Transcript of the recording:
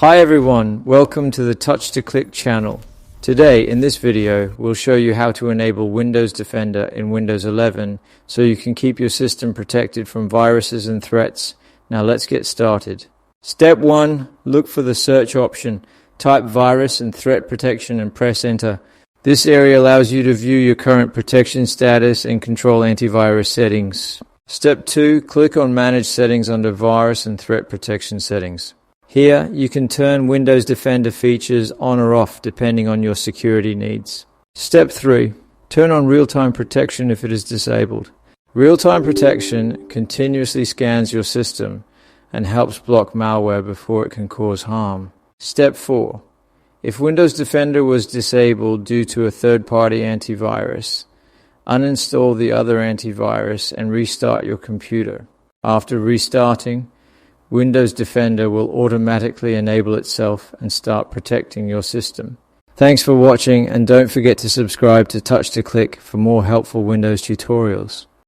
Hi everyone, welcome to the Touch to Click channel. Today in this video we'll show you how to enable Windows Defender in Windows 11 so you can keep your system protected from viruses and threats. Now let's get started. Step 1. Look for the search option. Type virus and threat protection and press enter. This area allows you to view your current protection status and control antivirus settings. Step 2. Click on Manage Settings under Virus and Threat Protection Settings. Here, you can turn Windows Defender features on or off depending on your security needs. Step 3. Turn on real-time protection if it is disabled. Real-time protection continuously scans your system and helps block malware before it can cause harm. Step 4. If Windows Defender was disabled due to a third-party antivirus, uninstall the other antivirus and restart your computer. After restarting, Windows Defender will automatically enable itself and start protecting your system. Thanks for watching, and don't forget to subscribe to Touch to Click for more helpful Windows tutorials.